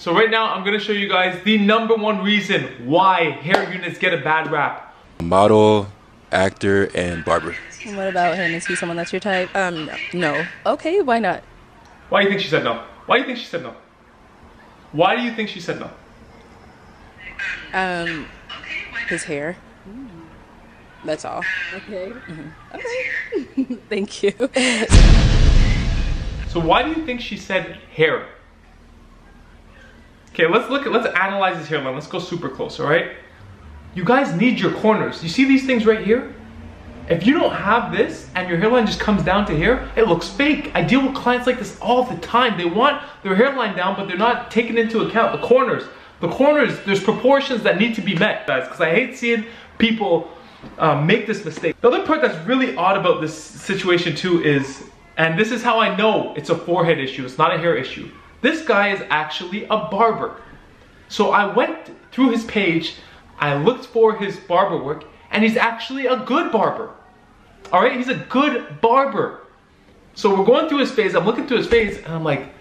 So right now I'm gonna show you guys the #1 reason why hair units get a bad rap. Model, actor, and barber. And what about him? Is he someone that's your type? No. Okay, why not? Why do you think she said no? Why do you think she said no? Why do you think she said no? His hair. That's all. Okay. Okay. Thank you. So why do you think she said hair? Okay, let's analyze this hairline. Let's go super close, all right? You guys need your corners. You see these things right here? If you don't have this and your hairline just comes down to here, it looks fake. I deal with clients like this all the time. They want their hairline down, but they're not taking into account the corners. The corners, there's proportions that need to be met, guys, because I hate seeing people make this mistake. The other part that's really odd about this situation too is, and this is how I know it's a forehead issue, it's not a hair issue. This guy is actually a barber. So I went through his page, I looked for his barber work, and he's actually a good barber. All right, he's a good barber. So we're going through his face, I'm looking through his face, and I'm like,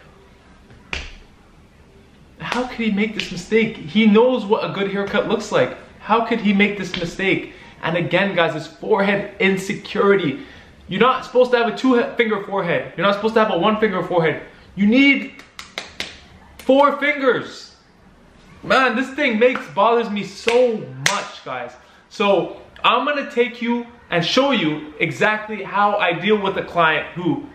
how could he make this mistake? He knows what a good haircut looks like. How could he make this mistake? And again, guys, it's forehead insecurity. You're not supposed to have a 2-finger forehead. You're not supposed to have a 1-finger forehead. You need 4 fingers. Man, this thing bothers me so much, guys. So I'm gonna take you and show you exactly how I deal with a client who,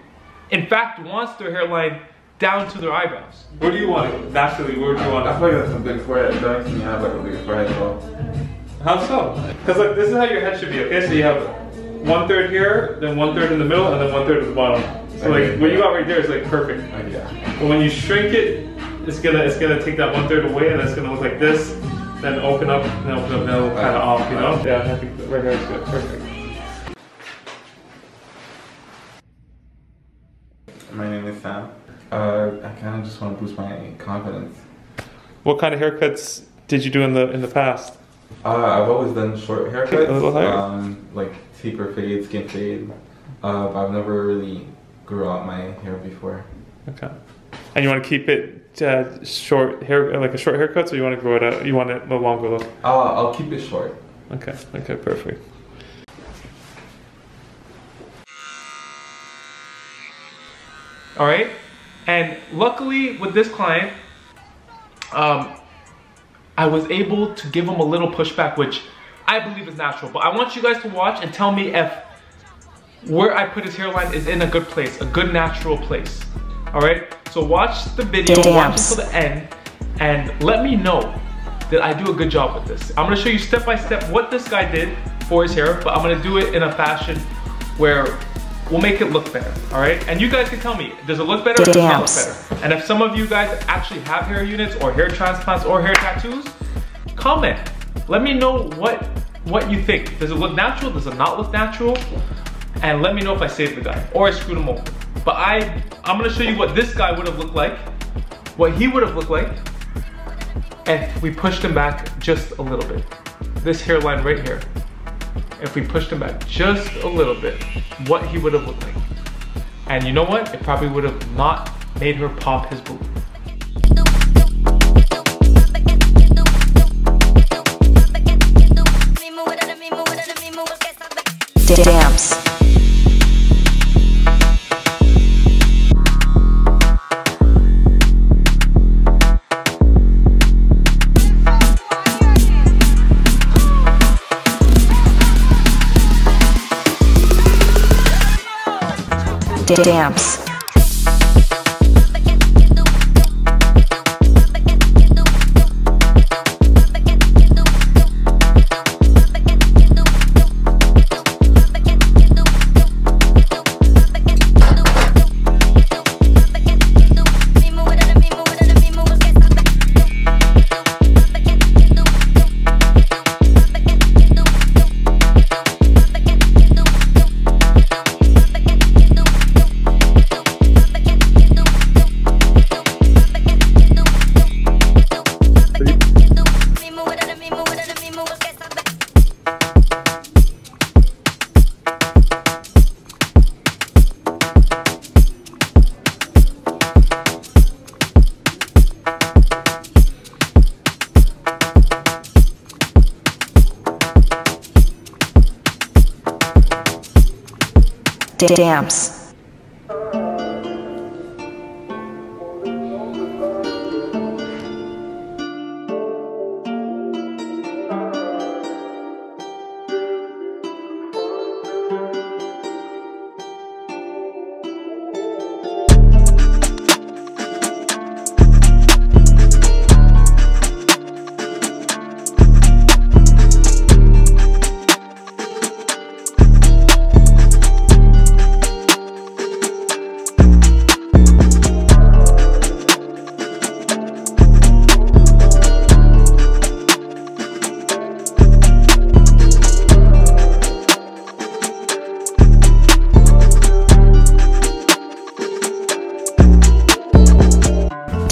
in fact, wants their hairline down to their eyebrows. Where do you want it? Naturally, where do you want it? I feel like that's a big forehead. Don't you have like a big forehead at all? How so? Because look, this is how your head should be, okay? So you have 1/3 here, then 1/3 in the middle, and then 1/3 at the bottom. So like what you got right there is like perfect. Yeah. But when you shrink it, it's gonna take that 1/3 away, and it's gonna look like this. Then open up, and open up, and it'll look kind of off, you know? Yeah, I think right here is good. Perfect. My name is Sam. I kind of just want to boost my confidence. What kind of haircuts did you do in the past? I've always done short haircuts, A little higher? like taper fade, skin fade, but I've never really grew out my hair before. Okay. And you want to keep it short hair, like a short haircut, so you want to grow it out? You want it a longer look? I'll keep it short. Okay. Okay. Perfect. All right. And luckily with this client, I was able to give him a little pushback, which I believe is natural. But I want you guys to watch and tell me if where I put his hairline is in a good place, a good natural place. All right, so watch the video, watch until the end, and let me know that I do a good job with this. I'm gonna show you step by step what this guy did for his hair, but I'm gonna do it in a fashion where we'll make it look better, all right? And you guys can tell me, does it look better or does it not look better? And if some of you guys actually have hair units or hair transplants or hair tattoos, comment. Let me know what you think. Does it look natural? Does it not look natural? And let me know if I saved the guy or I screwed him over. But I'm gonna show you what this guy would have looked like, what he would have looked like, if we pushed him back just a little bit. This hairline right here. If we pushed him back just a little bit, what he would have looked like. And you know what? It probably would have not made her pop his balloon. Dance. Dance. Dance.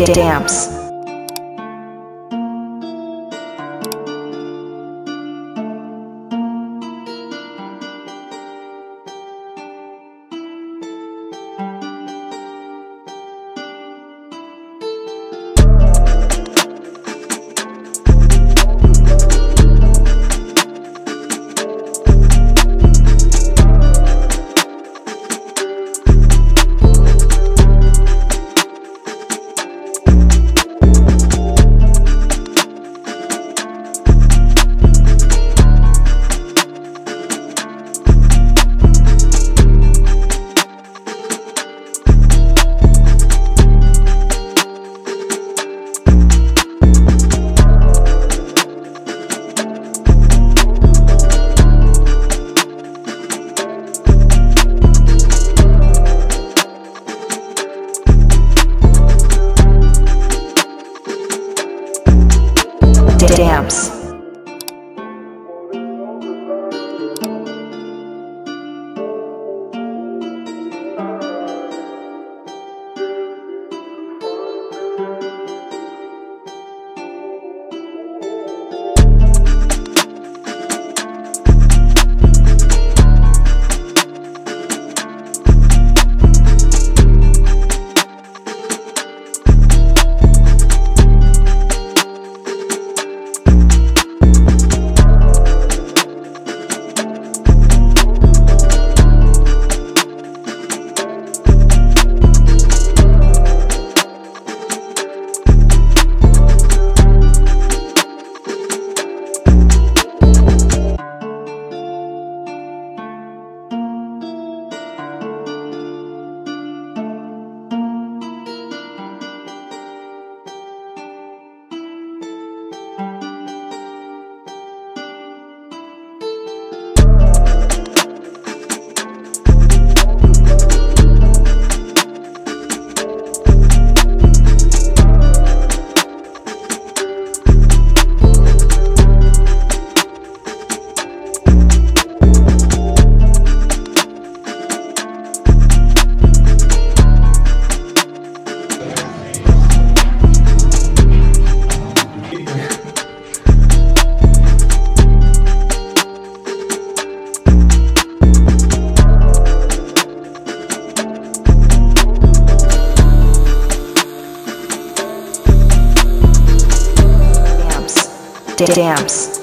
Dance. Dance. Dance.